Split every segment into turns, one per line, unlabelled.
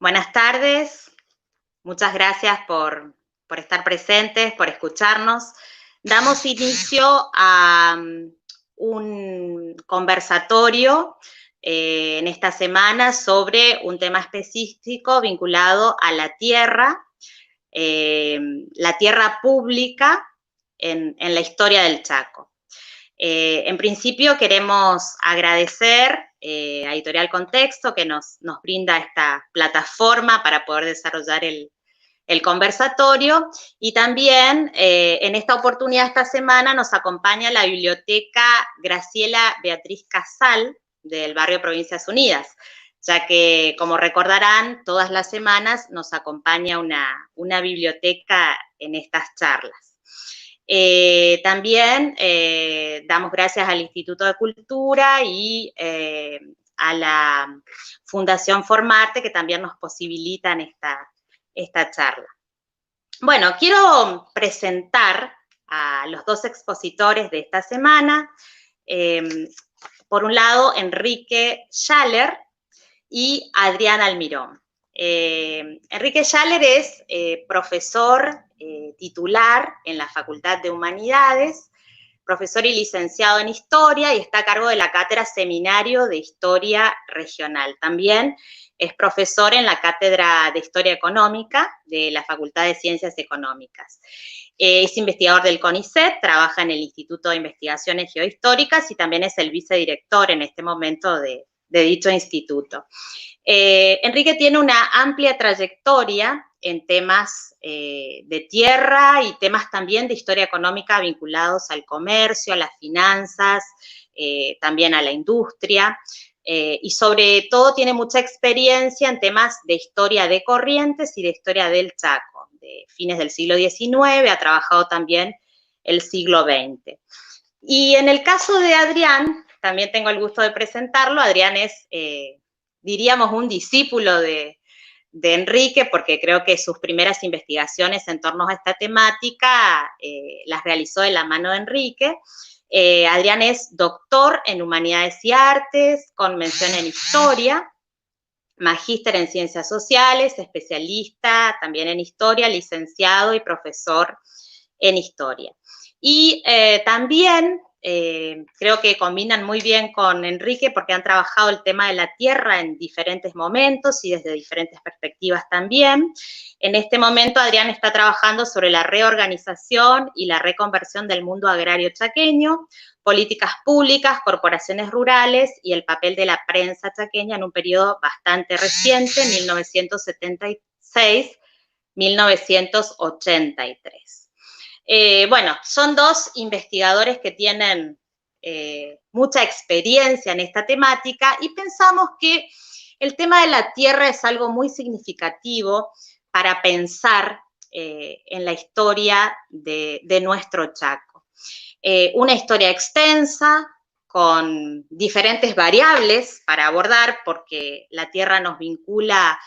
Buenas tardes, muchas gracias por estar presentes, por escucharnos. Damos inicio a un conversatorio en esta semana sobre un tema específico vinculado a la tierra pública en la historia del Chaco. En principio queremos agradecer a Editorial Contexto que nos brinda esta plataforma para poder desarrollar el conversatorio, y también en esta oportunidad, esta semana, nos acompaña la Biblioteca Graciela Beatriz Casal del barrio Provincias Unidas, ya que, como recordarán, todas las semanas nos acompaña una biblioteca en estas charlas. También damos gracias al Instituto de Cultura y a la Fundación Formarte, que también nos posibilitan esta charla. Bueno, quiero presentar a los dos expositores de esta semana. Por un lado, Enrique Schaller y Adrián Almirón. Enrique Schaller es profesor titular en la Facultad de Humanidades, profesor y licenciado en Historia, y está a cargo de la Cátedra Seminario de Historia Regional. También es profesor en la Cátedra de Historia Económica de la Facultad de Ciencias Económicas. Es investigador del CONICET, trabaja en el Instituto de Investigaciones Geohistóricas y también es el vicedirector en este momento de dicho instituto. Enrique tiene una amplia trayectoria en temas de tierra y temas también de historia económica vinculados al comercio, a las finanzas, también a la industria, y sobre todo tiene mucha experiencia en temas de historia de Corrientes y de historia del Chaco, de fines del siglo XIX, ha trabajado también el siglo XX. Y en el caso de Adrián, también tengo el gusto de presentarlo. Adrián es, diríamos, un discípulo de Enrique, porque creo que sus primeras investigaciones en torno a esta temática las realizó de la mano de Enrique. Adrián es doctor en Humanidades y Artes, con mención en Historia, magíster en Ciencias Sociales, especialista también en Historia, licenciado y profesor en Historia. Y también creo que combinan muy bien con Enrique porque han trabajado el tema de la tierra en diferentes momentos y desde diferentes perspectivas también. En este momento Adrián está trabajando sobre la reorganización y la reconversión del mundo agrario chaqueño, políticas públicas, corporaciones rurales y el papel de la prensa chaqueña en un periodo bastante reciente, 1976-1983. Bueno, son dos investigadores que tienen mucha experiencia en esta temática y pensamos que el tema de la tierra es algo muy significativo para pensar en la historia de nuestro Chaco. Una historia extensa, con diferentes variables para abordar, porque la tierra nos vincula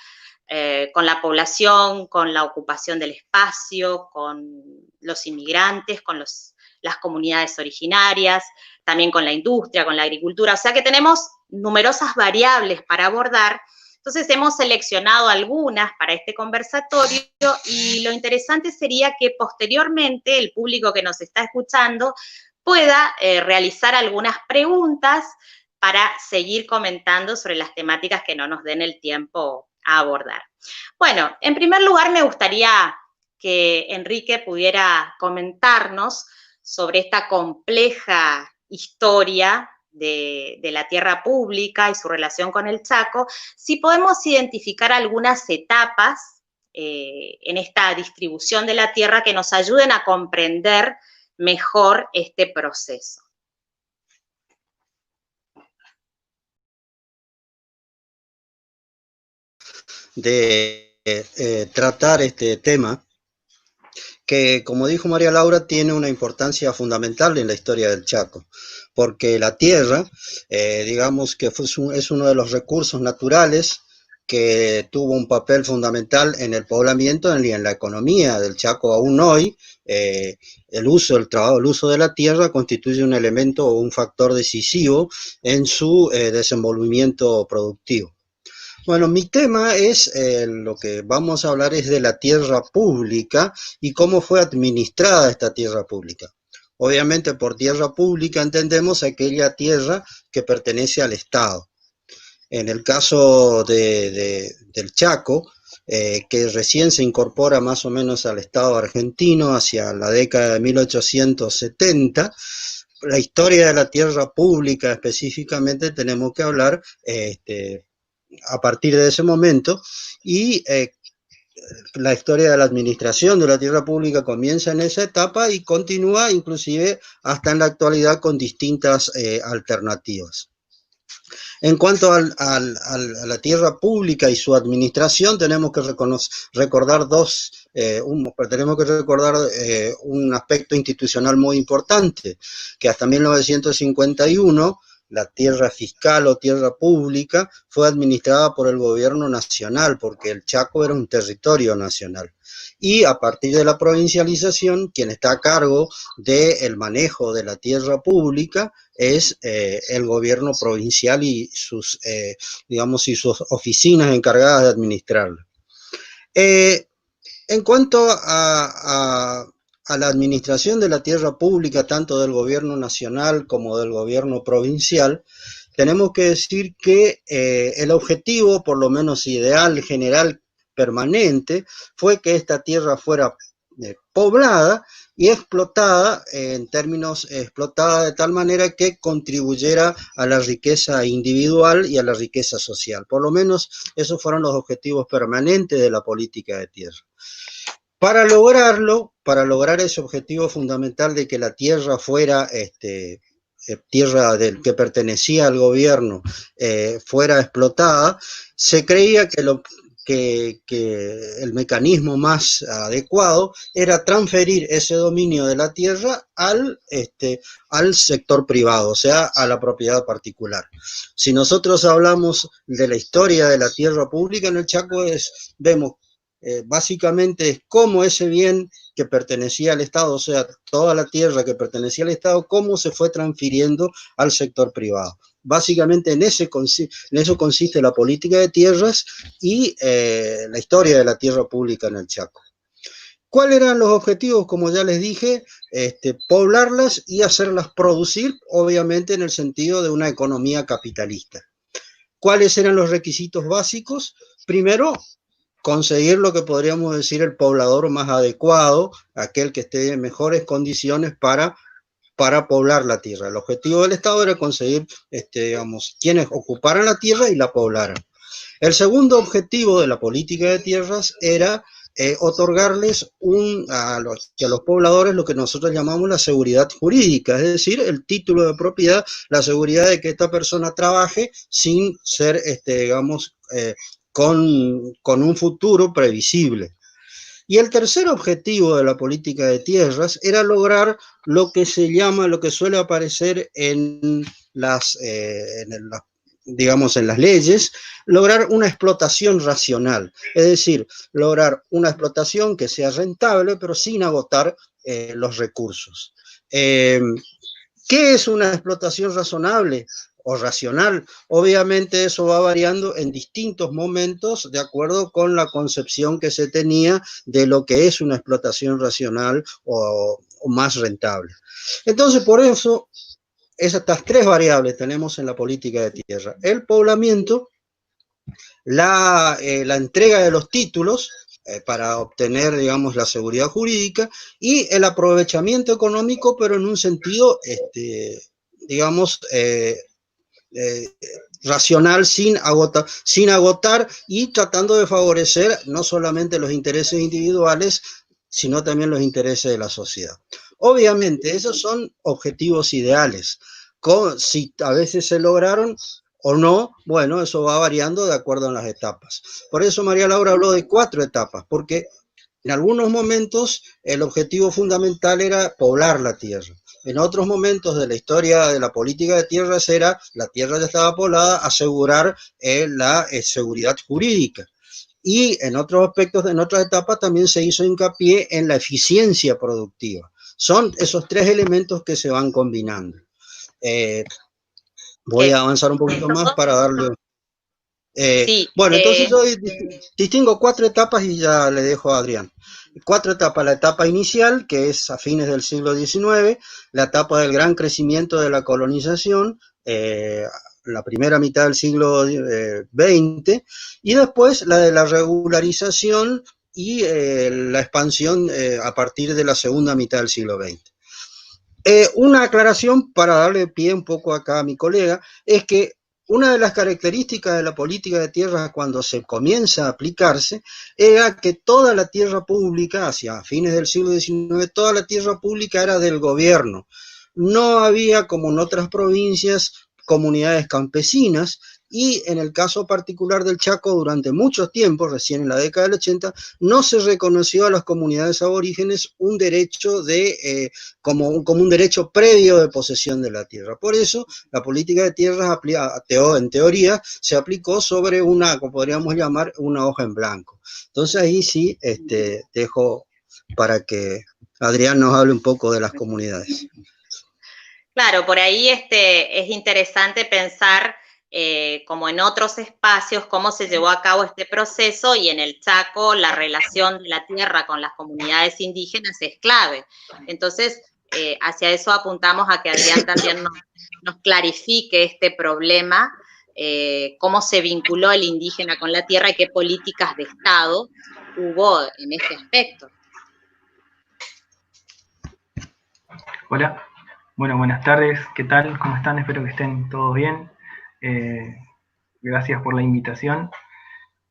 con la población, con la ocupación del espacio, con los inmigrantes, con las comunidades originarias, también con la industria, con la agricultura. O sea que tenemos numerosas variables para abordar. Entonces hemos seleccionado algunas para este conversatorio y lo interesante sería que posteriormente el público que nos está escuchando pueda realizar algunas preguntas para seguir comentando sobre las temáticas que no nos den el tiempo a abordar. Bueno, en primer lugar me gustaría que Enrique pudiera comentarnos sobre esta compleja historia de la tierra pública y su relación con el Chaco, si podemos identificar algunas etapas en esta distribución de la tierra que nos ayuden a comprender mejor este proceso.
De tratar este tema que, como dijo María Laura, tiene una importancia fundamental en la historia del Chaco, porque la tierra, digamos que es uno de los recursos naturales que tuvo un papel fundamental en el poblamiento y en la economía del Chaco. Aún hoy, el uso de la tierra constituye un elemento o un factor decisivo en su desenvolvimiento productivo. Bueno, mi tema es, lo que vamos a hablar es de la tierra pública y cómo fue administrada esta tierra pública. Obviamente por tierra pública entendemos aquella tierra que pertenece al Estado. En el caso del Chaco, que recién se incorpora más o menos al Estado argentino hacia la década de 1870, la historia de la tierra pública específicamente tenemos que hablar a partir de ese momento y la historia de la administración de la tierra pública comienza en esa etapa y continúa inclusive hasta en la actualidad con distintas alternativas. En cuanto a la tierra pública y su administración, tenemos que recordar un aspecto institucional muy importante, que hasta 1951 la tierra fiscal o tierra pública fue administrada por el gobierno nacional, porque el Chaco era un territorio nacional. Y a partir de la provincialización, quien está a cargo del manejo de la tierra pública es el gobierno provincial y digamos, y sus oficinas encargadas de administrarla. En cuanto a la administración de la tierra pública, tanto del gobierno nacional como del gobierno provincial, tenemos que decir que el objetivo, por lo menos ideal, general, permanente, fue que esta tierra fuera poblada y explotada, en términos explotada de tal manera que contribuyera a la riqueza individual y a la riqueza social. Por lo menos esos fueron los objetivos permanentes de la política de tierra. Para lograr ese objetivo fundamental de que la tierra fuera tierra que pertenecía al gobierno fuera explotada, se creía que el mecanismo más adecuado era transferir ese dominio de la tierra al sector privado, o sea, a la propiedad particular. Si nosotros hablamos de la historia de la tierra pública en el Chaco, vemos básicamente es cómo ese bien que pertenecía al Estado, o sea, toda la tierra que pertenecía al Estado, cómo se fue transfiriendo al sector privado. Básicamente en eso consiste la política de tierras y la historia de la tierra pública en el Chaco. ¿Cuáles eran los objetivos? Como ya les dije, poblarlas y hacerlas producir, obviamente en el sentido de una economía capitalista. ¿Cuáles eran los requisitos básicos? Primero, conseguir lo que podríamos decir el poblador más adecuado, aquel que esté en mejores condiciones para poblar la tierra. El objetivo del Estado era conseguir, digamos, quienes ocuparan la tierra y la poblaran. El segundo objetivo de la política de tierras era otorgarles a los pobladores lo que nosotros llamamos la seguridad jurídica, es decir, el título de propiedad, la seguridad de que esta persona trabaje sin ser, digamos, con un futuro previsible. Y el tercer objetivo de la política de tierras era lograr lo que se llama, lo que suele aparecer en las leyes, lograr una explotación racional, es decir, lograr una explotación que sea rentable, pero sin agotar los recursos. ¿Qué es una explotación razonable o racional? Obviamente eso va variando en distintos momentos de acuerdo con la concepción que se tenía de lo que es una explotación racional o más rentable. Entonces, por eso, estas tres variables tenemos en la política de tierra: el poblamiento, la entrega de los títulos para obtener, digamos, la seguridad jurídica, y el aprovechamiento económico, pero en un sentido, digamos, racional, sin agotar y tratando de favorecer no solamente los intereses individuales, sino también los intereses de la sociedad. Obviamente, esos son objetivos ideales. Si a veces se lograron o no, bueno, eso va variando de acuerdo a las etapas. Por eso María Laura habló de 4 etapas, porque en algunos momentos el objetivo fundamental era poblar la tierra. En otros momentos de la historia de la política de tierras era, la tierra ya estaba poblada, asegurar la seguridad jurídica. Y en otros aspectos, en otras etapas, también se hizo hincapié en la eficiencia productiva. Son esos 3 elementos que se van combinando. Voy a avanzar un poquito más para darle...
Sí,
Bueno, entonces yo distingo 4 etapas y ya le dejo a Adrián. 4 etapas: la etapa inicial, que es a fines del siglo XIX, la etapa del gran crecimiento de la colonización, la primera mitad del siglo XX, y después la de la regularización y la expansión a partir de la segunda mitad del siglo XX. Una aclaración para darle pie un poco acá a mi colega, es que una de las características de la política de tierras cuando se comienza a aplicarse era que toda la tierra pública, hacia fines del siglo XIX, toda la tierra pública era del gobierno. No había, como en otras provincias, comunidades campesinas, y en el caso particular del Chaco, durante mucho tiempo, recién en la década del 80, no se reconoció a las comunidades aborígenes un derecho como un derecho previo de posesión de la tierra. Por eso, la política de tierras en teoría se aplicó sobre una, como podríamos llamar, una hoja en blanco. Entonces ahí sí dejo para que Adrián nos hable un poco de las comunidades.
Claro, por ahí es interesante pensar, como en otros espacios, cómo se llevó a cabo este proceso, y en el Chaco la relación de la tierra con las comunidades indígenas es clave. Entonces, hacia eso apuntamos, a que Adrián también nos clarifique este problema, cómo se vinculó el indígena con la tierra y qué políticas de Estado hubo en este aspecto.
Hola, bueno, buenas tardes, ¿qué tal? ¿Cómo están? Espero que estén todos bien. Gracias por la invitación.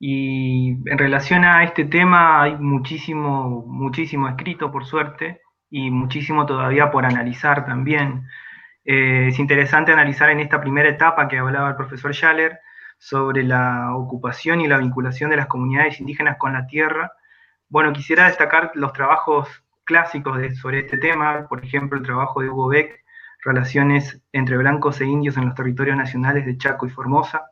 Y en relación a este tema hay muchísimo escrito, por suerte, y muchísimo todavía por analizar también. Es interesante analizar en esta primera etapa que hablaba el profesor Schaller sobre la ocupación y la vinculación de las comunidades indígenas con la tierra. Bueno, quisiera destacar los trabajos clásicos sobre este tema, por ejemplo, el trabajo de Hugo Beck, Relaciones entre blancos e indios en los territorios nacionales de Chaco y Formosa,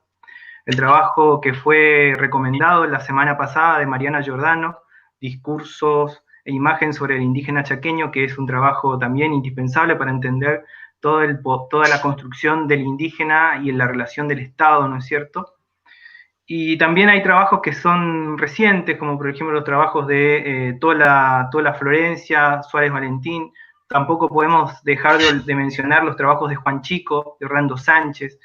el trabajo que fue recomendado la semana pasada de Mariana Giordano, Discursos e Imagen sobre el indígena chaqueño, que es un trabajo también indispensable para entender toda la construcción del indígena y en la relación del Estado, ¿no es cierto? Y también hay trabajos que son recientes, como por ejemplo los trabajos de Tola Florencia, Suárez Valentín. Tampoco podemos dejar de mencionar los trabajos de Juan Chico, de Orlando Sánchez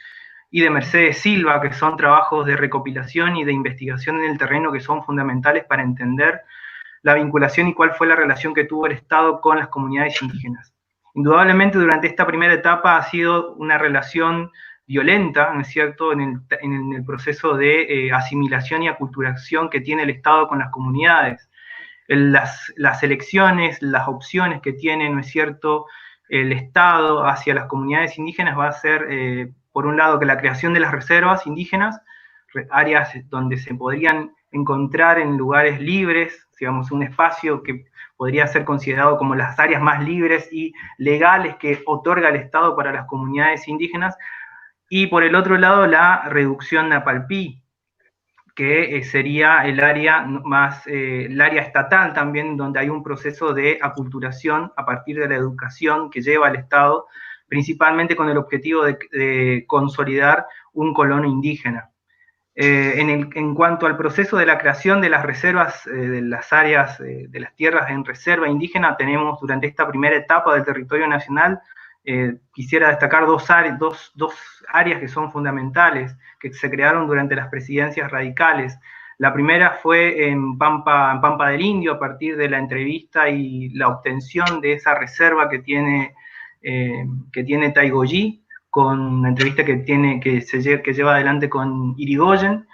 y de Mercedes Silva, que son trabajos de recopilación y de investigación en el terreno que son fundamentales para entender la vinculación y cuál fue la relación que tuvo el Estado con las comunidades indígenas. Indudablemente durante esta primera etapa ha sido una relación violenta, ¿no es cierto?, en el proceso de asimilación y aculturación que tiene el Estado con las comunidades. Las elecciones, las opciones que tiene, ¿no es cierto?, el Estado hacia las comunidades indígenas va a ser, por un lado, que la creación de las reservas indígenas, áreas donde se podrían encontrar en lugares libres, digamos, un espacio que podría ser considerado como las áreas más libres y legales que otorga el Estado para las comunidades indígenas, y por el otro lado la reducción Napalpí, que sería el área el área estatal también, donde hay un proceso de aculturación a partir de la educación que lleva el Estado, principalmente con el objetivo de consolidar un colono indígena. En cuanto al proceso de la creación de las reservas, de las áreas, de las tierras en reserva indígena, tenemos durante esta primera etapa del territorio nacional, quisiera destacar dos áreas que son fundamentales, que se crearon durante las presidencias radicales. La primera fue en Pampa del Indio, a partir de la entrevista y la obtención de esa reserva que tiene Taigolli, con una entrevista que lleva adelante con Irigoyen,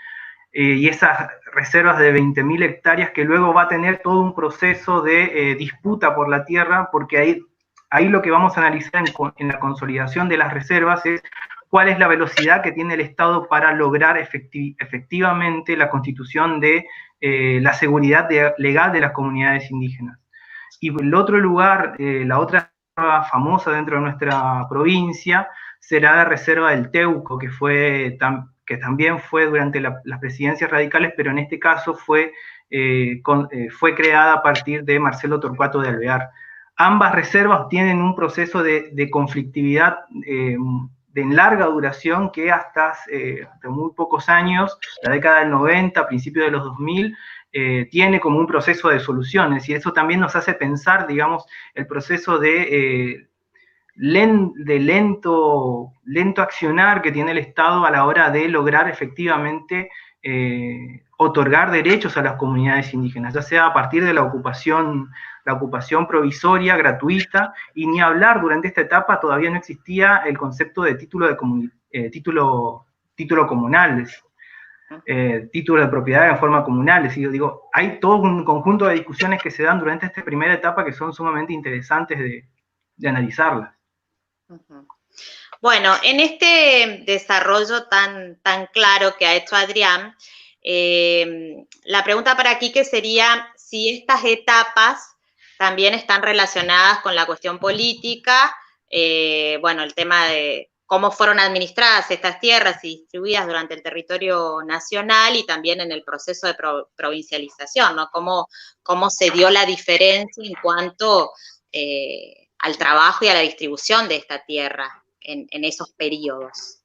y esas reservas de 20.000 hectáreas que luego va a tener todo un proceso de disputa por la tierra, porque ahí lo que vamos a analizar en la consolidación de las reservas es cuál es la velocidad que tiene el Estado para lograr efectivamente la constitución de la seguridad legal de las comunidades indígenas. Y el otro lugar, la otra famosa dentro de nuestra provincia, será la reserva del Teuco, que también fue durante las presidencias radicales, pero en este caso fue creada a partir de Marcelo Torcuato de Alvear. Ambas reservas tienen un proceso de conflictividad de larga duración que hasta muy pocos años, la década del 90, principios de los 2000, tiene como un proceso de soluciones, y eso también nos hace pensar, digamos, el proceso de lento accionar que tiene el Estado a la hora de lograr efectivamente otorgar derechos a las comunidades indígenas, ya sea a partir de la ocupación provisoria, gratuita, y ni hablar, durante esta etapa todavía no existía el concepto de título comunal, título de propiedad en forma comunal. Es decir, digo, hay todo un conjunto de discusiones que se dan durante esta primera etapa que son sumamente interesantes de analizarlas.
Bueno, en este desarrollo tan claro que ha hecho Adrián, la pregunta para Quique sería si estas etapas también están relacionadas con la cuestión política, bueno, el tema de cómo fueron administradas estas tierras y distribuidas durante el territorio nacional, y también en el proceso de provincialización, ¿no? Cómo se dio la diferencia en cuanto al trabajo y a la distribución de esta tierra en esos periodos.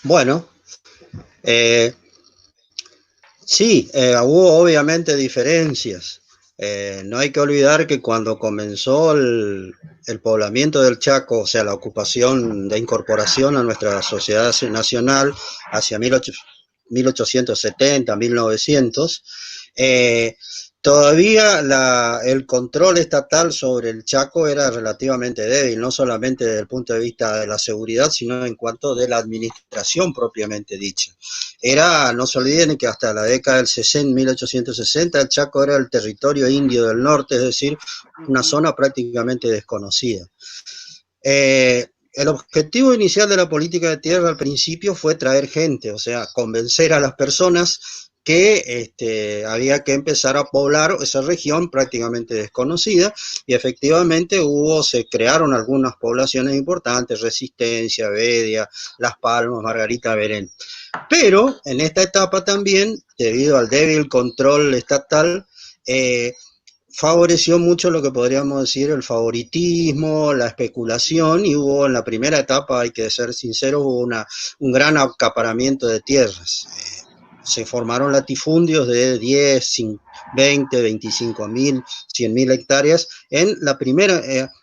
Bueno, sí, hubo obviamente diferencias. No hay que olvidar que cuando comenzó el poblamiento del Chaco, o sea, la ocupación de incorporación a nuestra sociedad nacional hacia 1870, 1900, todavía el control estatal sobre el Chaco era relativamente débil, no solamente desde el punto de vista de la seguridad, sino en cuanto de la administración propiamente dicha. No se olviden que hasta la década del 1860, el Chaco era el territorio indio del norte, es decir, una zona prácticamente desconocida. El objetivo inicial de la política de tierra al principio fue traer gente, o sea, convencer a las personas que había que empezar a poblar esa región prácticamente desconocida, y efectivamente se crearon algunas poblaciones importantes: Resistencia, Bedia, Las Palmas, Margarita Berén. Pero en esta etapa también, debido al débil control estatal, favoreció mucho lo que podríamos decir el favoritismo, la especulación, y hubo en la primera etapa, hay que ser sinceros, hubo un gran acaparamiento de tierras. Se formaron latifundios de 10, 20, 25 mil, 100 mil hectáreas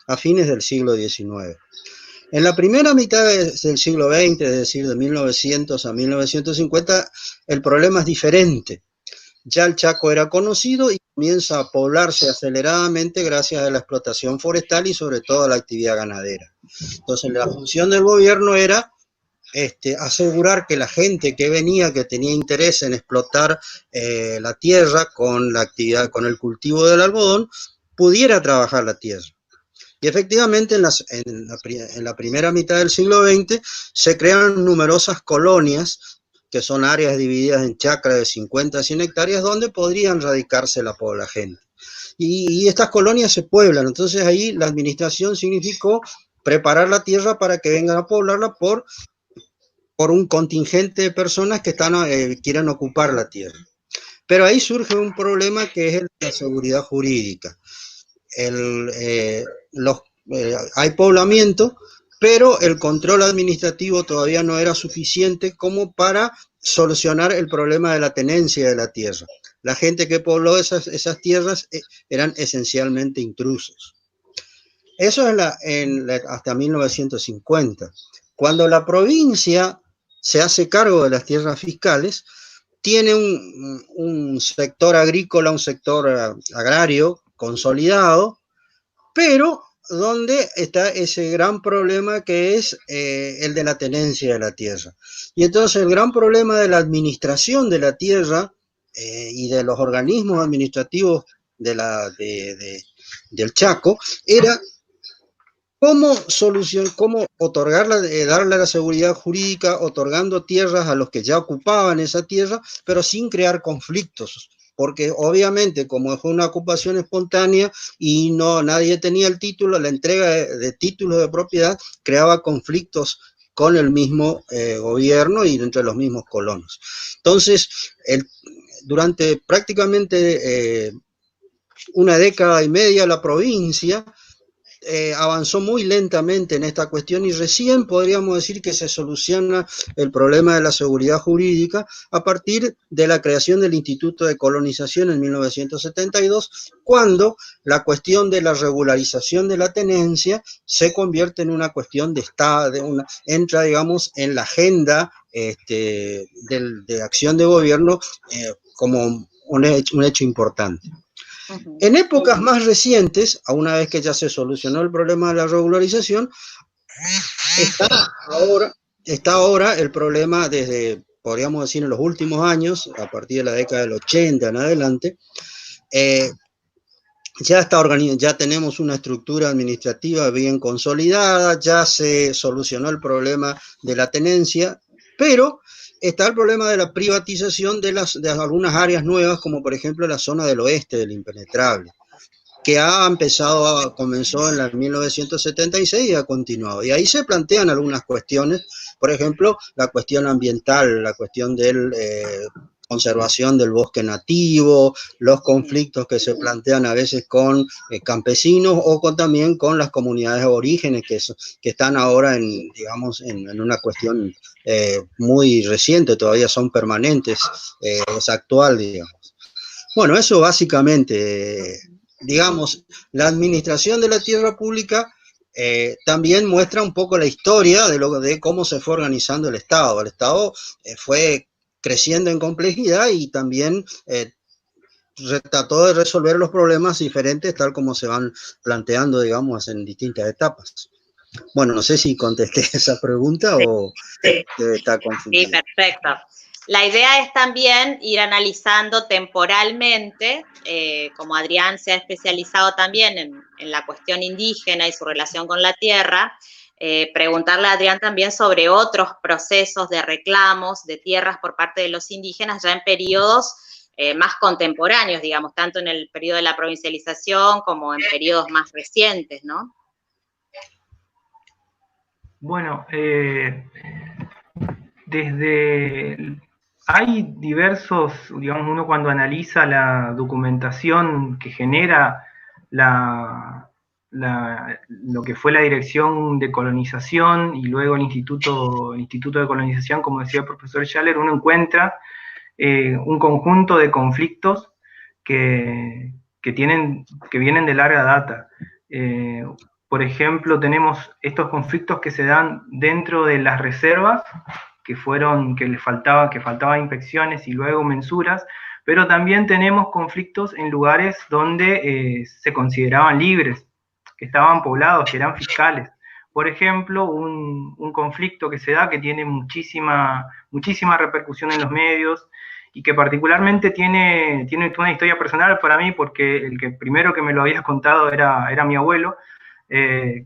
a fines del siglo XIX. En la primera mitad del siglo XX, es decir, de 1900 a 1950, el problema es diferente. Ya el Chaco era conocido y comienza a poblarse aceleradamente gracias a la explotación forestal y sobre todo a la actividad ganadera. Entonces, la función del gobierno era asegurar que la gente que venía, que tenía interés en explotar la tierra con el cultivo del algodón, pudiera trabajar la tierra. Y efectivamente en la primera mitad del siglo XX se crearon numerosas colonias, que son áreas divididas en chacras de 50 a 100 hectáreas, donde podrían radicarse la gente. Y estas colonias se pueblan. Entonces ahí la administración significó preparar la tierra para que vengan a poblarla por un contingente de personas que quieren ocupar la tierra. Pero ahí surge un problema, que es el de la seguridad jurídica. Hay poblamiento, pero el control administrativo todavía no era suficiente como para solucionar el problema de la tenencia de la tierra. La gente que pobló esas tierras eran esencialmente intrusos. Eso es hasta 1950. Cuando la provincia se hace cargo de las tierras fiscales, tiene un sector agrícola, un sector agrario consolidado, pero donde está ese gran problema que es el de la tenencia de la tierra. Y entonces el gran problema de la administración de la tierra y de los organismos administrativos del Chaco era cómo darle la seguridad jurídica, otorgando tierras a los que ya ocupaban esa tierra, pero sin crear conflictos. Porque obviamente, como fue una ocupación espontánea y nadie tenía el título, la entrega de títulos de propiedad creaba conflictos con el mismo gobierno y entre los mismos colonos. Entonces, durante prácticamente una década y media, la provincia avanzó muy lentamente en esta cuestión y recién podríamos decir que se soluciona el problema de la seguridad jurídica a partir de la creación del Instituto de Colonización en 1972, cuando la cuestión de la regularización de la tenencia se convierte en una cuestión de Estado, entra, digamos, en la agenda de acción de gobierno como un hecho importante. En épocas más recientes, a una vez que ya se solucionó el problema de la regularización, está ahora el problema desde, podríamos decir, en los últimos años, a partir de la década del 80 en adelante, ya tenemos una estructura administrativa bien consolidada, ya se solucionó el problema de la tenencia, pero está el problema de la privatización de algunas áreas nuevas, como por ejemplo la zona del oeste del Impenetrable, que comenzó en el 1976 y ha continuado. Y ahí se plantean algunas cuestiones, por ejemplo, la cuestión ambiental, la cuestión de conservación del bosque nativo, los conflictos que se plantean a veces con campesinos o también con las comunidades aborígenes que están ahora en una cuestión muy reciente, todavía son permanentes, es actual, digamos. Bueno, eso básicamente, digamos, la administración de la tierra pública también muestra un poco la historia de cómo se fue organizando el Estado. El Estado fue creciendo en complejidad y también trató de resolver los problemas diferentes tal como se van planteando, digamos, en distintas etapas. Bueno, no sé si contesté esa pregunta o está confundido.
Sí, perfecto. La idea es también ir analizando temporalmente, como Adrián se ha especializado también en la cuestión indígena y su relación con la tierra, preguntarle a Adrián también sobre otros procesos de reclamos de tierras por parte de los indígenas ya en periodos más contemporáneos, digamos, tanto en el periodo de la provincialización como en periodos más recientes, ¿no?
Bueno, hay diversos, digamos, uno cuando analiza la documentación que genera lo que fue la Dirección de Colonización y luego el Instituto de Colonización, como decía el profesor Schaller, uno encuentra un conjunto de conflictos que vienen de larga data. Por ejemplo, tenemos estos conflictos que se dan dentro de las reservas, que faltaba inspecciones y luego mensuras, pero también tenemos conflictos en lugares donde se consideraban libres, que estaban poblados, que eran fiscales. Por ejemplo, un conflicto que se da, que tiene muchísima repercusión en los medios, y que particularmente tiene una historia personal para mí, porque el que primero que me lo había contado era mi abuelo, que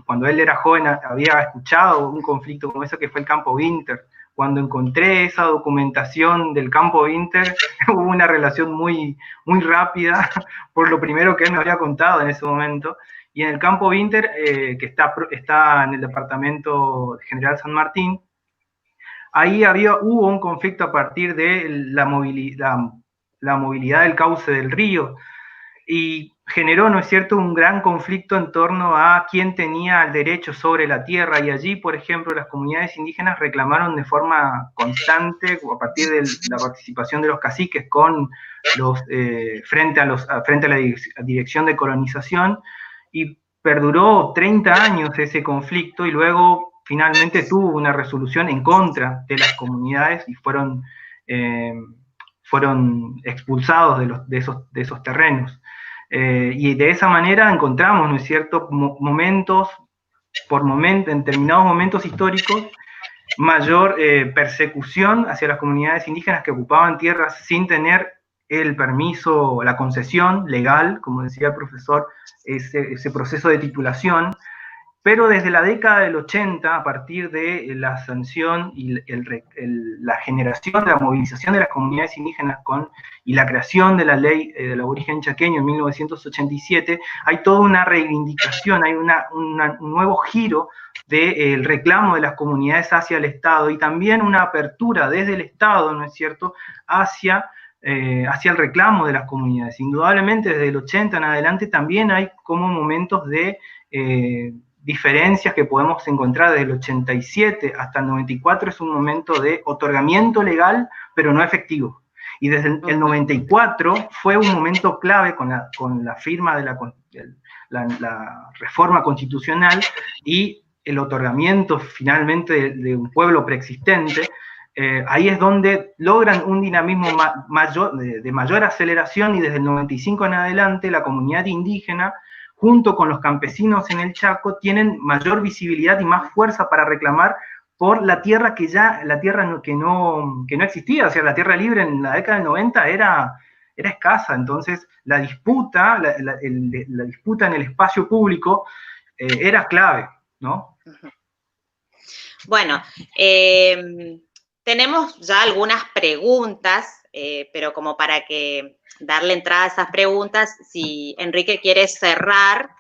cuando él era joven había escuchado un conflicto como ese que fue el Campo Winter. Cuando encontré esa documentación del Campo Winter, hubo una relación muy, muy rápida por lo primero que él me había contado en ese momento. Y en el Campo Winter, que está en el departamento General San Martín, ahí hubo un conflicto a partir de la movilidad del cauce del río, y generó, ¿no es cierto?, un gran conflicto en torno a quién tenía el derecho sobre la tierra, y allí, por ejemplo, las comunidades indígenas reclamaron de forma constante, a partir de la participación de los caciques frente a la Dirección de Colonización, y perduró 30 años ese conflicto, y luego finalmente tuvo una resolución en contra de las comunidades y fueron expulsados de esos terrenos. Y de esa manera encontramos, ¿no es cierto?, en determinados momentos históricos, mayor persecución hacia las comunidades indígenas que ocupaban tierras sin tener el permiso, la concesión legal, como decía el profesor, ese proceso de titulación. Pero desde la década del 80, a partir de la sanción y la generación de la movilización de las comunidades indígenas y la creación de la ley del aborigen chaqueño en 1987, hay toda una reivindicación, hay un nuevo giro del reclamo de las comunidades hacia el Estado, y también una apertura desde el Estado, ¿no es cierto?, hacia hacia el reclamo de las comunidades. Indudablemente desde el 80 en adelante también hay como momentos de diferencias que podemos encontrar. Desde el 87 hasta el 94 es un momento de otorgamiento legal, pero no efectivo. Y desde el 94 fue un momento clave con la firma de la reforma constitucional y el otorgamiento finalmente de un pueblo preexistente. Ahí es donde logran un dinamismo de mayor aceleración, y desde el 95 en adelante la comunidad indígena, junto con los campesinos en el Chaco, tienen mayor visibilidad y más fuerza para reclamar por la tierra que no existía. O sea, la tierra libre en la década del 90 era escasa. Entonces la disputa en el espacio público era clave, ¿no?
Bueno, tenemos ya algunas preguntas, pero como para darle entrada a esas preguntas, si Enrique quiere cerrar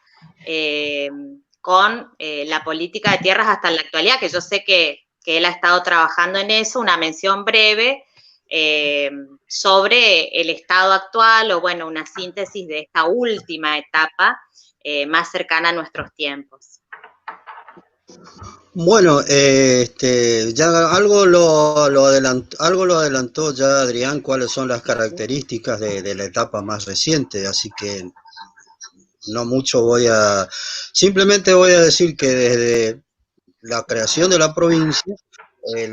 con la política de tierras hasta la actualidad, que yo sé que él ha estado trabajando en eso, una mención breve sobre el estado actual, o bueno, una síntesis de esta última etapa más cercana a nuestros tiempos.
Bueno, ya algo lo adelantó ya Adrián, cuáles son las características de la etapa más reciente, así que no mucho simplemente voy a decir que desde la creación de la provincia, desde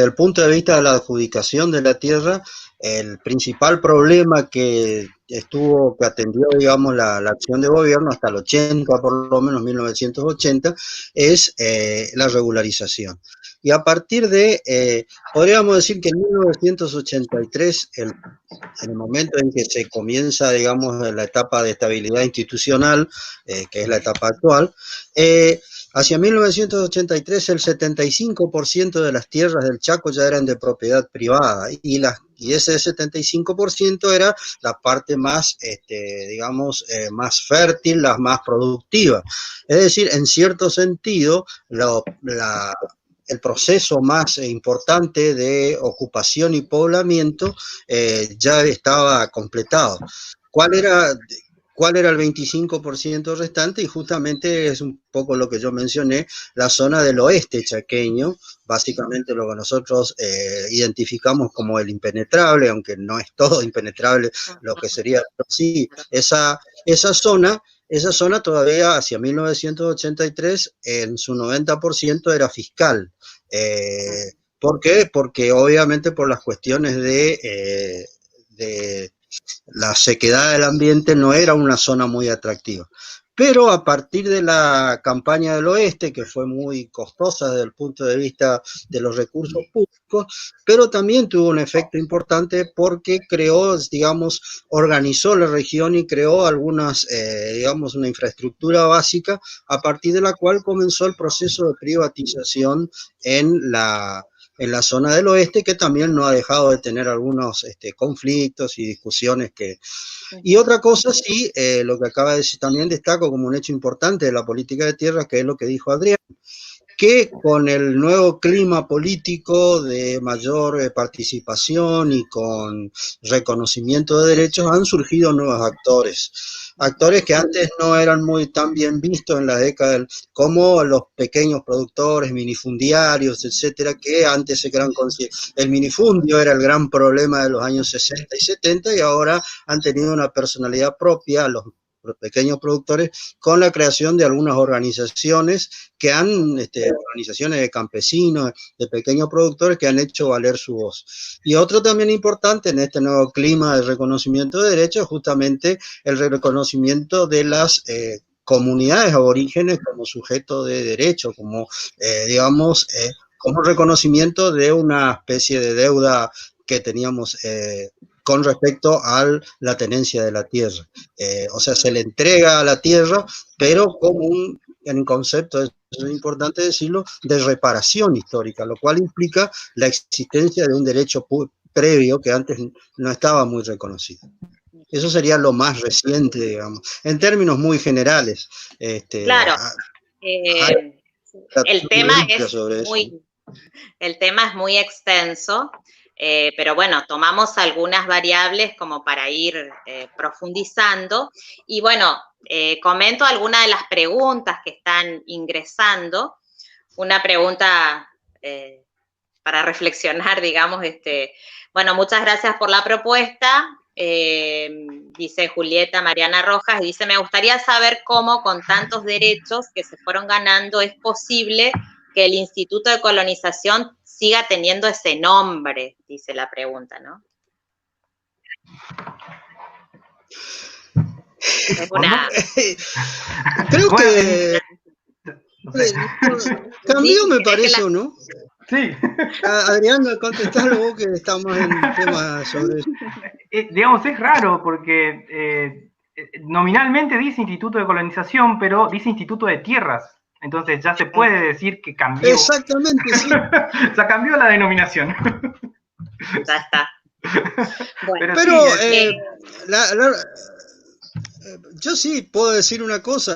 el punto de vista de la adjudicación de la tierra, el principal problema que atendió, digamos, la acción de gobierno hasta el 80, por lo menos 1980, es la regularización. Y a partir podríamos decir que en 1983, en el momento en que se comienza, digamos, la etapa de estabilidad institucional, que es la etapa actual, hacia 1983 el 75% de las tierras del Chaco ya eran de propiedad privada, y ese 75% era la parte más, digamos, más fértil, la más productiva. Es decir, en cierto sentido, el proceso más importante de ocupación y poblamiento ya estaba completado. ¿Cuál era el 25% restante? Y justamente es un poco lo que yo mencioné, la zona del oeste chaqueño, básicamente lo que nosotros identificamos como el impenetrable, aunque no es todo impenetrable lo que sería, pero sí, esa zona todavía hacia 1983 en su 90% era fiscal. ¿Por qué? Porque obviamente por las cuestiones de la sequedad del ambiente no era una zona muy atractiva. Pero a partir de la campaña del oeste, que fue muy costosa desde el punto de vista de los recursos públicos, pero también tuvo un efecto importante porque organizó la región y creó una infraestructura básica a partir de la cual comenzó el proceso de privatización en la zona del oeste, que también no ha dejado de tener algunos conflictos y discusiones Y otra cosa, sí, lo que acaba de decir, también destaco como un hecho importante de la política de tierras, que es lo que dijo Adrián, que con el nuevo clima político de mayor participación y con reconocimiento de derechos han surgido nuevos actores que antes no eran muy tan bien vistos en la década, como los pequeños productores, minifundiarios, etcétera, que antes el minifundio era el gran problema de los años 60 y 70, y ahora han tenido una personalidad propia, los pequeños productores, con la creación de algunas organizaciones organizaciones de campesinos, de pequeños productores, que han hecho valer su voz. Y otro también importante en este nuevo clima de reconocimiento de derechos, justamente el reconocimiento de las comunidades aborígenes como sujeto de derecho, como reconocimiento de una especie de deuda que teníamos con respecto a la tenencia de la tierra. O sea, se le entrega a la tierra, pero en un concepto, es importante decirlo, de reparación histórica, lo cual implica la existencia de un derecho previo que antes no estaba muy reconocido. Eso sería lo más reciente, digamos, en términos muy generales.
Claro, el tema es muy extenso. pero bueno, tomamos algunas variables como para ir profundizando. Y bueno, comento algunas de las preguntas que están ingresando. Una pregunta para reflexionar, digamos, bueno, muchas gracias por la propuesta. Dice Julieta Mariana Rojas, dice, me gustaría saber cómo con tantos derechos que se fueron ganando es posible que el Instituto de Colonización siga teniendo ese nombre, dice la pregunta, ¿no? Es una...
Creo
Bueno,
que
no sé.
cambió,
Sí,
me
¿querés que
parece,
la-
¿o no?
Sí.
Adriana, contestalo vos que estamos en temas sobre eso.
Digamos, es raro porque nominalmente dice Instituto de Colonización, pero dice Instituto de Tierras. Entonces ya se puede decir que cambió.
Exactamente, sí.
O sea, cambió la denominación.
Ya está. Bueno,
Pero
sí,
yo sí puedo decir una cosa,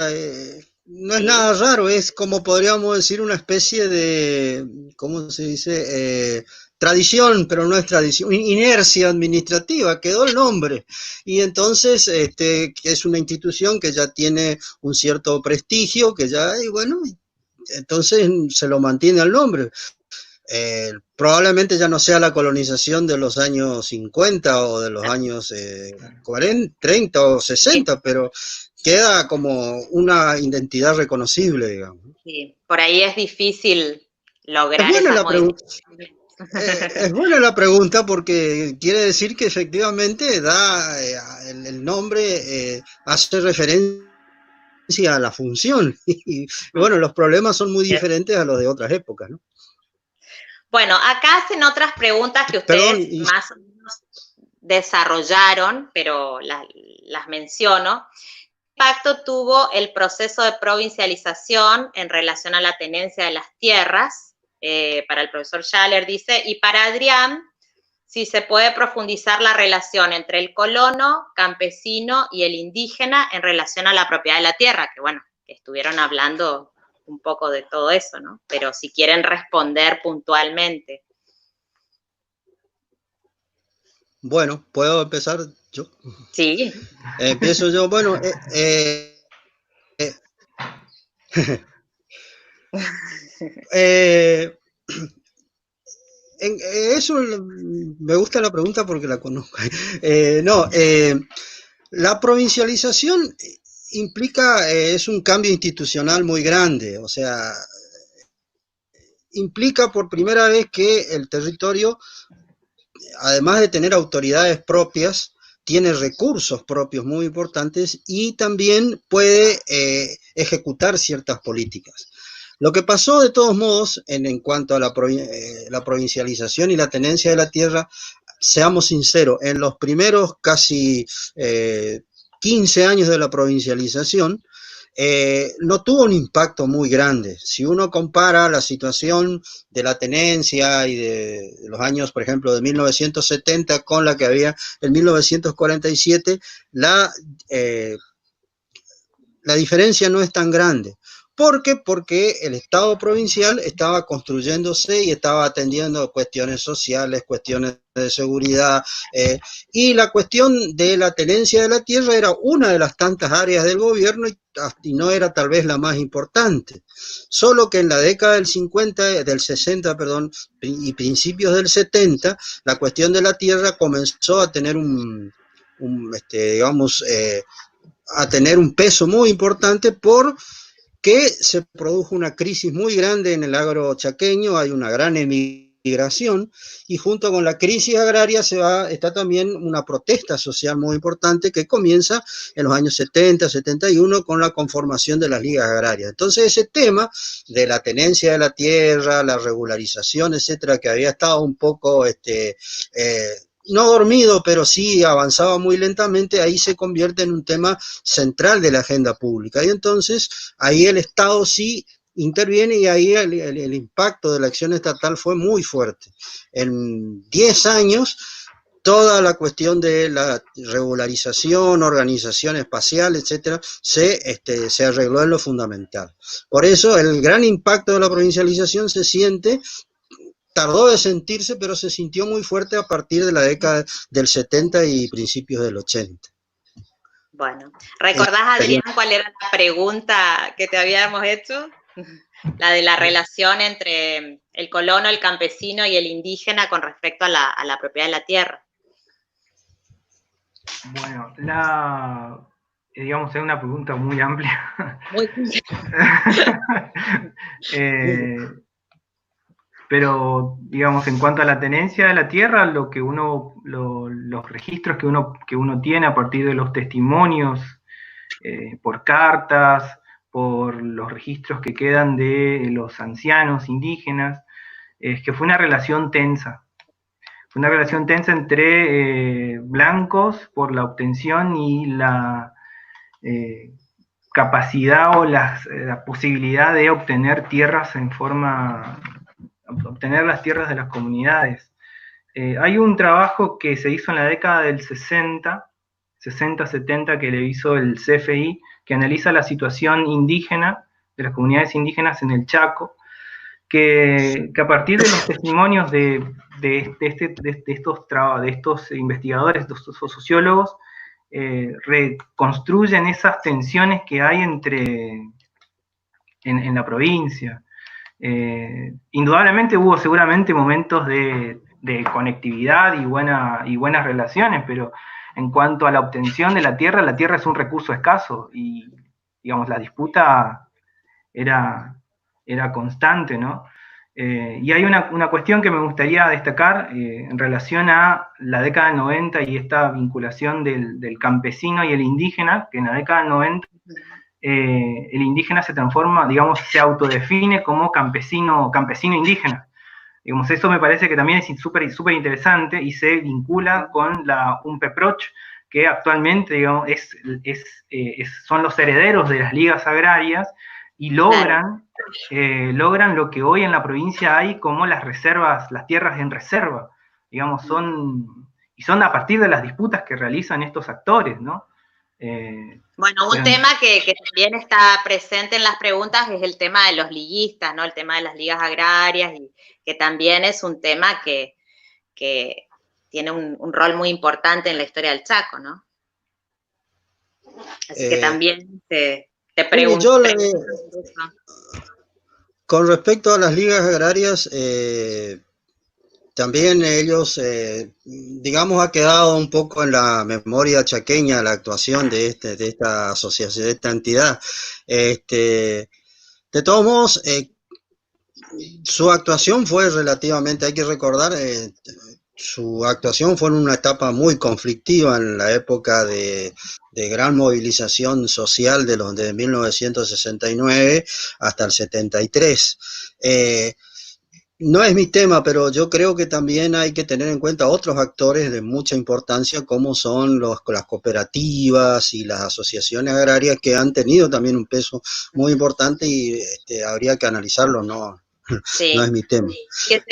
no es nada raro, es como podríamos decir una especie de, ¿cómo se dice? Tradición, pero no es tradición, inercia administrativa, quedó el nombre. Y entonces que es una institución que ya tiene un cierto prestigio, que ya, y bueno, entonces se lo mantiene al nombre. Probablemente ya no sea la colonización de los años 50 o de los años 40, 30 o 60, pero queda como una identidad reconocible, digamos.
sí, por ahí es difícil
Es
lograr
buena
esas
la pregunta.
modificaciones.
Es buena la pregunta porque quiere decir que efectivamente da el nombre, hace referencia a la función. Y bueno, los problemas son muy diferentes a los de otras épocas, ¿no?
Bueno, acá hacen otras preguntas que
Perdón,
ustedes más o menos desarrollaron, pero las menciono. ¿Qué impacto tuvo el proceso de provincialización en relación a la tenencia de las tierras? Para el profesor Schaller dice, y para Adrián, si se puede profundizar la relación entre el colono, campesino y el indígena en relación a la propiedad de la tierra, que bueno, que estuvieron hablando un poco de todo eso, ¿no? Pero si quieren responder puntualmente.
bueno, ¿puedo empezar yo?
Sí.
Empiezo yo. Bueno, eso me gusta la pregunta porque la conozco. No, la provincialización implica, es un cambio institucional muy grande, o sea, implica por primera vez que el territorio, además de tener autoridades propias, tiene recursos propios muy importantes y también puede ejecutar ciertas políticas. Lo que pasó de todos modos en cuanto a la provincialización y la tenencia de la tierra, seamos sinceros, en los primeros casi 15 años de la provincialización, no tuvo un impacto muy grande. Si uno compara la situación de la tenencia y de los años, por ejemplo, de 1970 con la que había en 1947, la diferencia no es tan grande. ¿Por qué? Porque el Estado provincial estaba construyéndose y estaba atendiendo cuestiones sociales, cuestiones de seguridad, y la cuestión de la tenencia de la tierra era una de las tantas áreas del gobierno y no era tal vez la más importante. Solo que en la década del 50, del 60, perdón, y principios del 70, la cuestión de la tierra comenzó a tener digamos, a tener un peso muy importante porque se produjo una crisis muy grande en el agro chaqueño, hay una gran emigración y junto con la crisis agraria está también una protesta social muy importante que comienza en los años 70, 71 con la conformación de las ligas agrarias. Entonces ese tema de la tenencia de la tierra, la regularización, etcétera, que había estado un poco no dormido, pero sí avanzaba muy lentamente, ahí se convierte en un tema central de la agenda pública. Y entonces ahí el Estado sí interviene y ahí el impacto de la acción estatal fue muy fuerte. En 10 años, toda la cuestión de la regularización, organización espacial, etcétera, se arregló en lo fundamental. Por eso el gran impacto de la provincialización se siente tardó de sentirse, pero se sintió muy fuerte a partir de la década del 70 y principios del 80.
Bueno, ¿recordás, Adrián, cuál era la pregunta que te habíamos hecho? La de la relación entre el colono, el campesino y el indígena con respecto a la propiedad de la tierra.
Bueno, digamos, es una pregunta muy amplia.
Muy
pero, digamos, en cuanto a la tenencia de la tierra, los registros que uno tiene a partir de los testimonios, por cartas, por los registros que quedan de los ancianos indígenas, es que fue una relación tensa. Fue una relación tensa entre blancos por la obtención y la capacidad o la posibilidad de obtener tierras obtener las tierras de las comunidades. Hay un trabajo que se hizo en la década del 60-70, que le hizo el CFI, que analiza la situación indígena, de las comunidades indígenas en el Chaco, que a partir de los testimonios de estos investigadores, de estos sociólogos, reconstruyen esas tensiones que hay en la provincia. Indudablemente hubo seguramente momentos de conectividad y buenas relaciones, pero en cuanto a la obtención de la tierra es un recurso escaso y, digamos, la disputa era constante, ¿no? Y hay una cuestión que me gustaría destacar en relación a la década del 90 y esta vinculación del campesino y el indígena, que en la década del 90 el indígena se transforma, digamos, se autodefine como campesino indígena. Digamos, eso me parece que también es súper interesante y se vincula con la UNPEPROCH, que actualmente, digamos, son los herederos de las ligas agrarias y logran lo que hoy en la provincia hay como las reservas, las tierras en reserva, digamos, son a partir de las disputas que realizan estos actores, ¿no?
Bueno, un tema que también está presente en las preguntas es el tema de los liguistas, ¿no? El tema de las ligas agrarias, y que también es un tema que tiene un rol muy importante en la historia del Chaco, ¿no? Así que también te pregunto.
Con respecto a las ligas agrarias, también ellos, digamos, ha quedado un poco en la memoria chaqueña la actuación de esta asociación, de esta entidad. De todos modos, su actuación fue relativamente, hay que recordar, su actuación fue en una etapa muy conflictiva en la época de gran movilización social de 1969 hasta el 73. No es mi tema, pero yo creo que también hay que tener en cuenta otros actores de mucha importancia, como son las cooperativas y las asociaciones agrarias, que han tenido también un peso muy importante y habría que analizarlo, no,
sí.
No es mi tema.
Que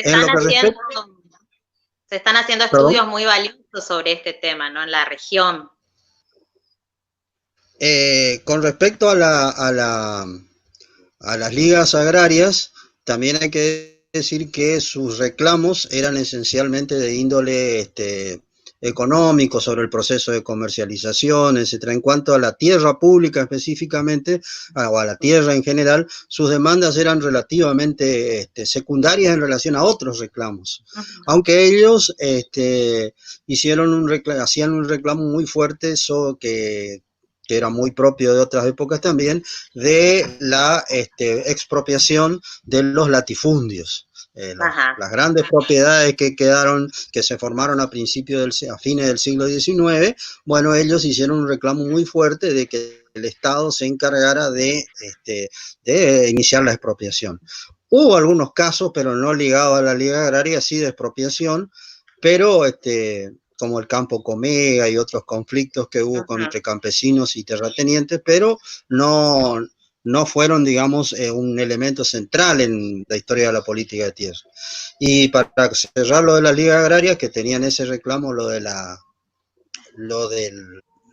se están haciendo estudios muy valiosos sobre este tema, ¿no? En la región.
Con respecto a las ligas agrarias, también hay que decir que sus reclamos eran esencialmente de índole económico, sobre el proceso de comercialización, etcétera. En cuanto a la tierra pública específicamente, o a la tierra en general, sus demandas eran relativamente secundarias en relación a otros reclamos, aunque ellos hacían un reclamo muy fuerte, que era muy propio de otras épocas también, de la expropiación de los latifundios. Las grandes propiedades que se formaron a fines del siglo XIX, bueno, ellos hicieron un reclamo muy fuerte de que el Estado se encargara de iniciar la expropiación. Hubo algunos casos, pero no ligados a la Liga Agraria, sí de expropiación, pero como el campo Comega y otros conflictos que hubo entre campesinos y terratenientes, pero no fueron, digamos, un elemento central en la historia de la política de tierra. Y para cerrar lo de las ligas agrarias, que tenían ese reclamo, lo del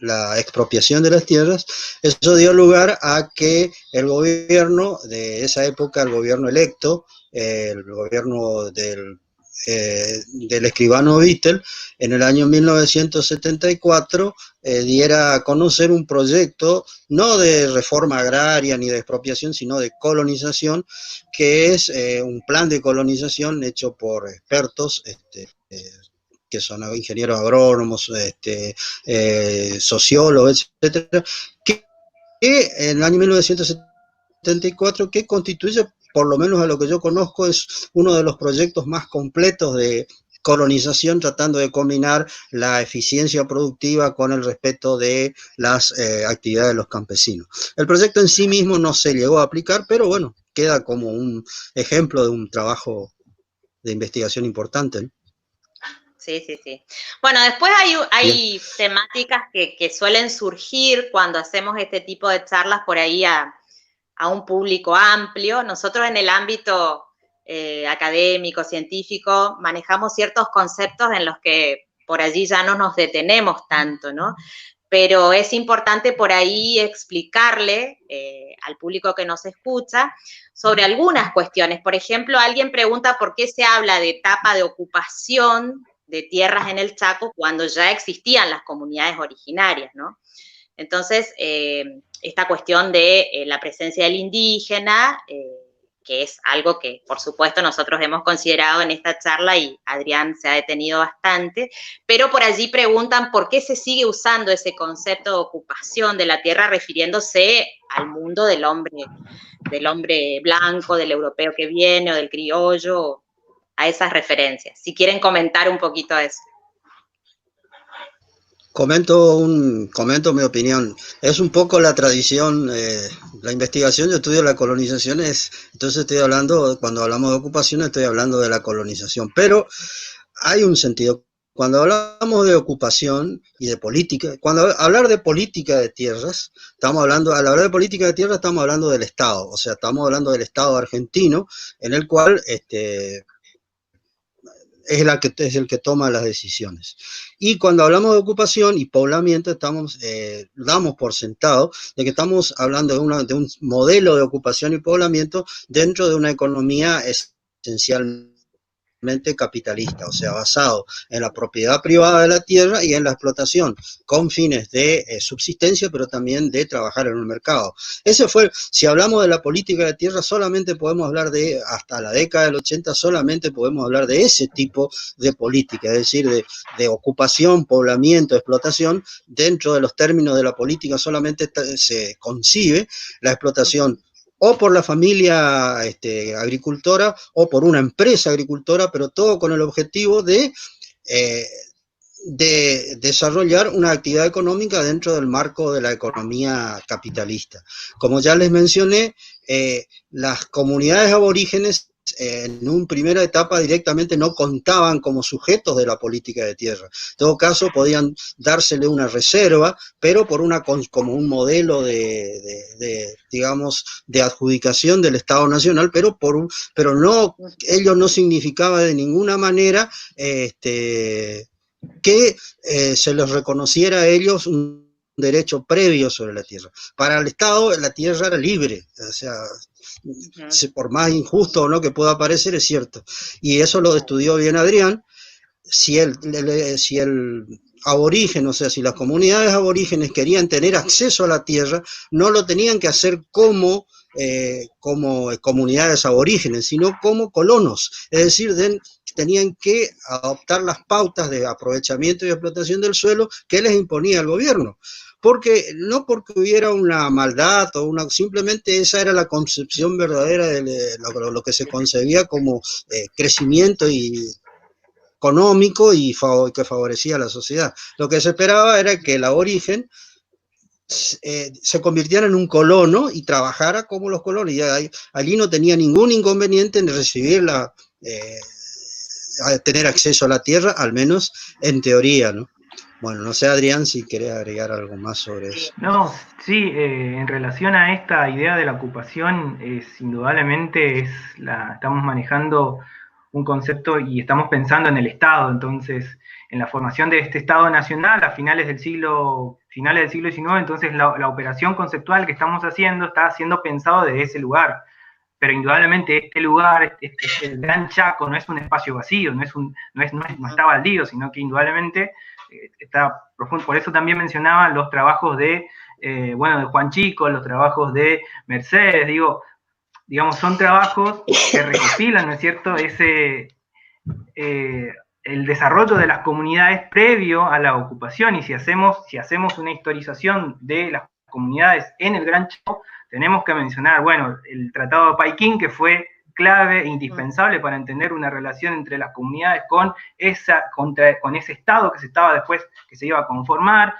la expropiación de las tierras, eso dio lugar a que el gobierno de esa época, el gobierno electo, el gobierno del escribano Vittel, en el año 1974 diera a conocer un proyecto no de reforma agraria ni de expropiación, sino de colonización, que es un plan de colonización hecho por expertos que son ingenieros agrónomos, sociólogos, etcétera, que en el año 1974, que constituye, por lo menos a lo que yo conozco, es uno de los proyectos más completos de colonización, tratando de combinar la eficiencia productiva con el respeto de las actividades de los campesinos. El proyecto en sí mismo no se llegó a aplicar, pero bueno, queda como un ejemplo de un trabajo de investigación importante, ¿no?
Sí, sí, sí. Bueno, después hay temáticas que suelen surgir cuando hacemos este tipo de charlas por ahí a un público amplio. Nosotros en el ámbito académico, científico, manejamos ciertos conceptos en los que por allí ya no nos detenemos tanto, ¿no? Pero es importante por ahí explicarle al público que nos escucha sobre algunas cuestiones. Por ejemplo, alguien pregunta por qué se habla de etapa de ocupación de tierras en el Chaco cuando ya existían las comunidades originarias, ¿no? Entonces, esta cuestión de la presencia del indígena, que es algo que, por supuesto, nosotros hemos considerado en esta charla y Adrián se ha detenido bastante, pero por allí preguntan por qué se sigue usando ese concepto de ocupación de la tierra refiriéndose al mundo del hombre blanco, del europeo que viene o del criollo, a esas referencias. Si quieren comentar un poquito eso.
Comento mi opinión. Es un poco la tradición, la investigación. Yo estudio la colonización, entonces estoy hablando, cuando hablamos de ocupación, estoy hablando de la colonización. Pero hay un sentido. Cuando hablamos de ocupación y de política, hablar de política de tierras, al hablar de política de tierras estamos hablando del Estado, o sea, estamos hablando del Estado argentino, en el cual es el que toma las decisiones. Y cuando hablamos de ocupación y poblamiento, damos por sentado de que estamos hablando de un modelo de ocupación y poblamiento dentro de una economía esencialmente capitalista, o sea, basado en la propiedad privada de la tierra y en la explotación, con fines de subsistencia, pero también de trabajar en un mercado. Si hablamos de la política de tierra, solamente podemos hablar hasta la década del 80, solamente podemos hablar de ese tipo de política, es decir, de ocupación, poblamiento, explotación. Dentro de los términos de la política solamente se concibe la explotación o por la familia agricultora o por una empresa agricultora, pero todo con el objetivo de desarrollar una actividad económica dentro del marco de la economía capitalista. Como ya les mencioné, las comunidades aborígenes en una primera etapa directamente no contaban como sujetos de la política de tierra. En todo caso, podían dársele una reserva, pero como un modelo digamos, de adjudicación del Estado Nacional, pero ello no significaba de ninguna manera que se les reconociera a ellos un derecho previo sobre la tierra. Para el Estado, la tierra era libre, o sea, por más injusto o no que pueda parecer, es cierto. Y eso lo estudió bien Adrián. Si el aborigen, o sea, si las comunidades aborígenes querían tener acceso a la tierra, no lo tenían que hacer como comunidades aborígenes, sino como colonos. Es decir, tenían que adoptar las pautas de aprovechamiento y explotación del suelo que les imponía el gobierno. No porque hubiera una maldad simplemente esa era la concepción verdadera de lo que se concebía como crecimiento económico y que favorecía a la sociedad. Lo que se esperaba era que el aborigen se convirtiera en un colono y trabajara como los colonos. Y allí no tenía ningún inconveniente en recibirla, a tener acceso a la tierra, al menos en teoría, ¿no? Bueno, no sé, Adrián, si querés agregar algo más sobre eso.
No, sí, en relación a esta idea de la ocupación, indudablemente estamos manejando un concepto y estamos pensando en el Estado, entonces en la formación de este Estado nacional a finales del siglo XIX, entonces la operación conceptual que estamos haciendo está siendo pensado desde ese lugar. Pero indudablemente este lugar, el Gran Chaco, no es un espacio vacío, no está baldío, sino que indudablemente está profundo. Por eso también mencionaba los trabajos de Juan Chico, los trabajos de Mercedes, digamos, son trabajos que recopilan, ¿no es cierto?, el desarrollo de las comunidades previo a la ocupación, y si hacemos una historización de las comunidades en el Gran Chaco, tenemos que mencionar, bueno, el Tratado de Paiquín, que fue clave e indispensable para entender una relación entre las comunidades con ese Estado que se iba a conformar.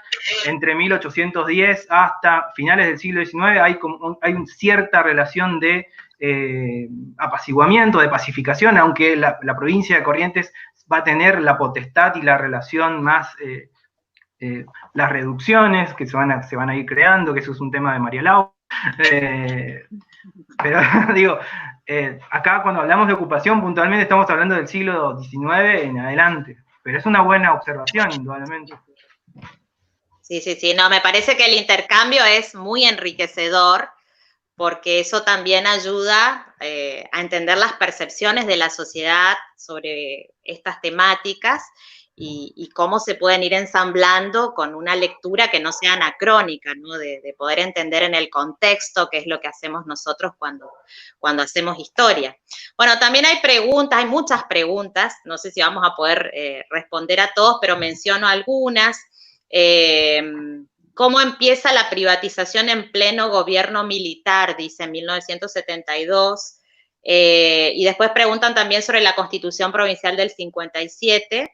Entre 1810 hasta finales del siglo XIX hay una cierta relación de apaciguamiento, de pacificación, aunque la provincia de Corrientes va a tener la potestad y la relación más, las reducciones que se van a ir creando, que eso es un tema de María Laura. Pero digo, acá cuando hablamos de ocupación puntualmente estamos hablando del siglo XIX en adelante, pero es una buena observación, indudablemente.
Sí, no, me parece que el intercambio es muy enriquecedor, porque eso también ayuda a entender las percepciones de la sociedad sobre estas temáticas y cómo se pueden ir ensamblando con una lectura que no sea anacrónica, ¿no? De poder entender en el contexto, que es lo que hacemos nosotros cuando hacemos historia. Bueno, también hay preguntas, hay muchas preguntas, no sé si vamos a poder responder a todos, pero menciono algunas. ¿Cómo empieza la privatización en pleno gobierno militar? Dice en 1972. Y después preguntan también sobre la Constitución Provincial del 57,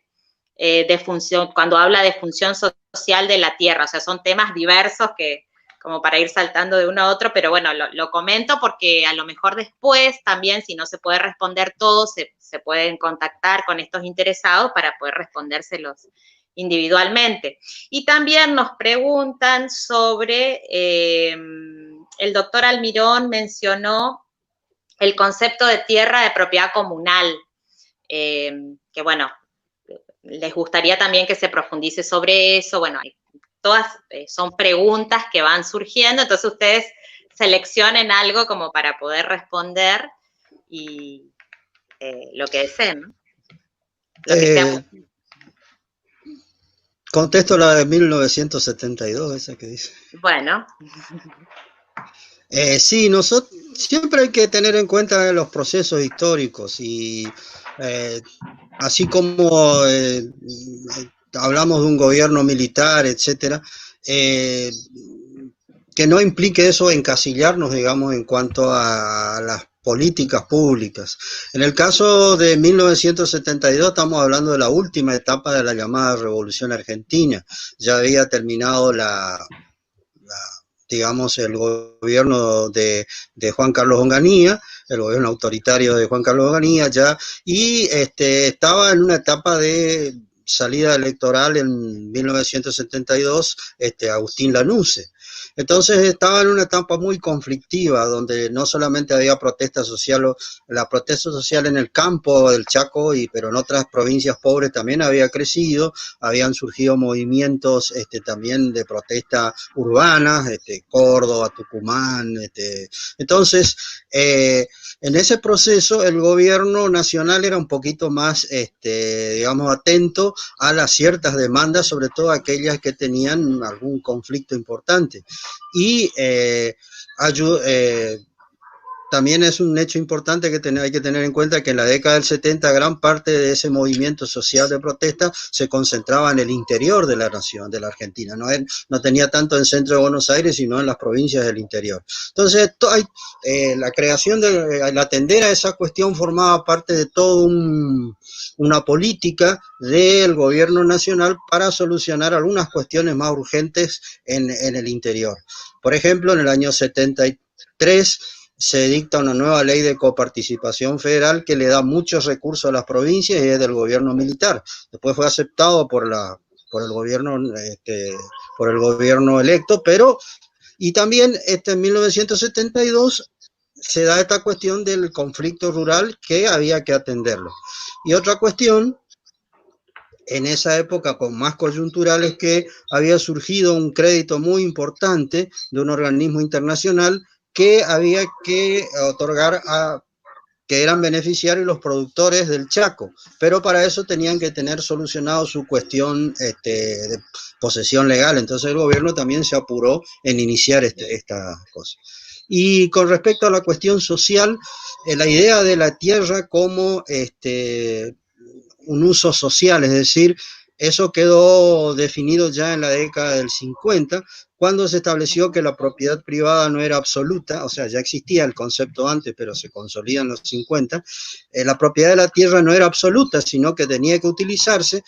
cuando habla de función social de la tierra. O sea, son temas diversos que, como para ir saltando de uno a otro, pero bueno, lo comento porque a lo mejor después también, si no se puede responder todo, se pueden contactar con estos interesados para poder respondérselos individualmente. Y también nos preguntan sobre, el doctor Almirón mencionó el concepto de tierra de propiedad comunal, que bueno, les gustaría también que se profundice sobre eso. Bueno, todas son preguntas que van surgiendo, entonces ustedes seleccionen algo como para poder responder y lo que deseen, ¿no? Lo que sea.
Contesto la de 1972, esa que dice.
Bueno.
Sí, nosotros siempre hay que tener en cuenta los procesos históricos y así como hablamos de un gobierno militar, etcétera, que no implique eso encasillarnos, digamos, en cuanto a las políticas públicas. En el caso de 1972 estamos hablando de la última etapa de la llamada Revolución Argentina. Ya había terminado digamos, el gobierno de Juan Carlos Onganía, el gobierno autoritario de Juan Carlos Onganía ya, y estaba en una etapa de salida electoral en 1972, Agustín Lanusse. Entonces estaba en una etapa muy conflictiva, donde no solamente había protesta social, la protesta social en el campo del Chaco, pero en otras provincias pobres también había crecido, habían surgido movimientos también de protesta urbanas, Córdoba, Tucumán, entonces en ese proceso el gobierno nacional era un poquito más, digamos, atento a las ciertas demandas, sobre todo aquellas que tenían algún conflicto importante. Y también es un hecho importante que hay que tener en cuenta que en la década del 70 gran parte de ese movimiento social de protesta se concentraba en el interior de la nación, de la Argentina. No tenía tanto en el centro de Buenos Aires, sino en las provincias del interior. Entonces, la creación el atender a esa cuestión formaba parte de toda una política del gobierno nacional para solucionar algunas cuestiones más urgentes en el interior. Por ejemplo, en el año 73 se dicta una nueva ley de coparticipación federal que le da muchos recursos a las provincias y es del gobierno militar. Después fue aceptado por el gobierno electo, pero y también en 1972 se da esta cuestión del conflicto rural que había que atenderlo. Y otra cuestión, en esa época con más coyuntural, es que había surgido un crédito muy importante de un organismo internacional que había que otorgar a que eran beneficiarios los productores del Chaco, pero para eso tenían que tener solucionado su cuestión de posesión legal, entonces el gobierno también se apuró en iniciar esta cosa. Y con respecto a la cuestión social, la idea de la tierra como un uso social, es decir, eso quedó definido ya en la década del 50, cuando se estableció que la propiedad privada no era absoluta, o sea, ya existía el concepto antes, pero se consolida en los 50, la propiedad de la tierra no era absoluta, sino que tenía que utilizarse,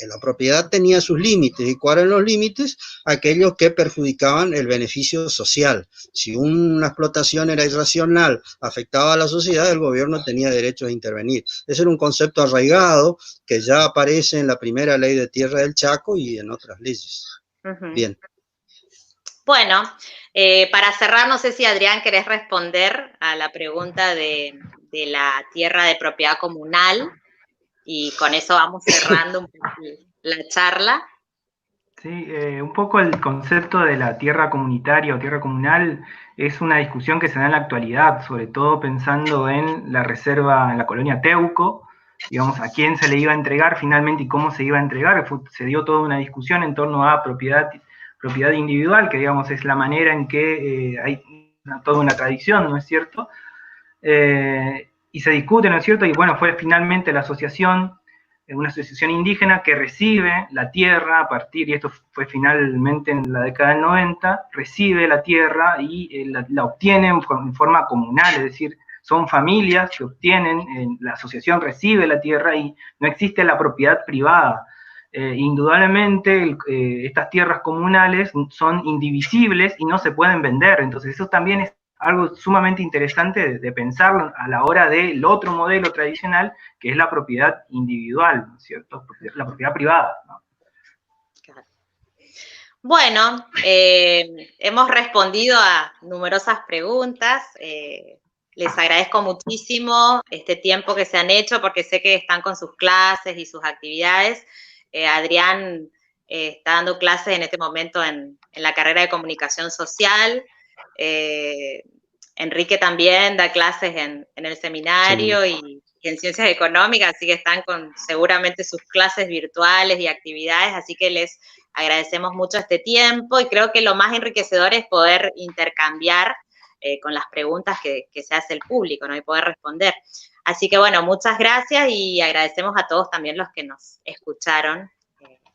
la propiedad tenía sus límites, ¿y cuáles eran los límites? Aquellos que perjudicaban el beneficio social. Si una explotación era irracional, afectaba a la sociedad, el gobierno tenía derecho a intervenir. Ese era un concepto arraigado que ya aparece en la primera ley de tierra del Chaco y en otras leyes. Bien.
Bueno, para cerrar, no sé si Adrián querés responder a la pregunta de la tierra de propiedad comunal, y con eso vamos cerrando un poco la charla.
Sí, un poco el concepto de la tierra comunitaria o tierra comunal es una discusión que se da en la actualidad, sobre todo pensando en la reserva en la colonia Teuco, digamos, a quién se le iba a entregar finalmente y cómo se iba a entregar. Se dio toda una discusión en torno a propiedad individual, que digamos es la manera en que hay toda una tradición, ¿no es cierto? Y se discute, ¿no es cierto? Y bueno, fue finalmente la asociación, una asociación indígena que recibe la tierra a partir, y esto fue finalmente en la década del 90, recibe la tierra y la obtiene en forma comunal, es decir, son familias que obtienen, la asociación recibe la tierra y no existe la propiedad privada. Indudablemente estas tierras comunales son indivisibles y no se pueden vender, entonces eso también es algo sumamente interesante de pensar a la hora del otro modelo tradicional, que es la propiedad individual, ¿no es cierto? La propiedad privada, ¿no?
Claro. Bueno, hemos respondido a numerosas preguntas. Les agradezco muchísimo este tiempo que se han hecho, porque sé que están con sus clases y sus actividades. Adrián está dando clases en este momento en la carrera de comunicación social. Enrique también da clases en el seminario y en ciencias económicas, así que están con seguramente sus clases virtuales y actividades, así que les agradecemos mucho este tiempo, y creo que lo más enriquecedor es poder intercambiar con las preguntas que se hace el público, ¿no? Y poder responder. Así que bueno, muchas gracias, y agradecemos a todos también los que nos escucharon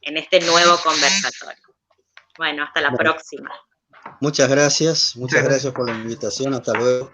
en este nuevo conversatorio. Bueno, hasta la próxima.
Muchas gracias por la invitación, hasta luego.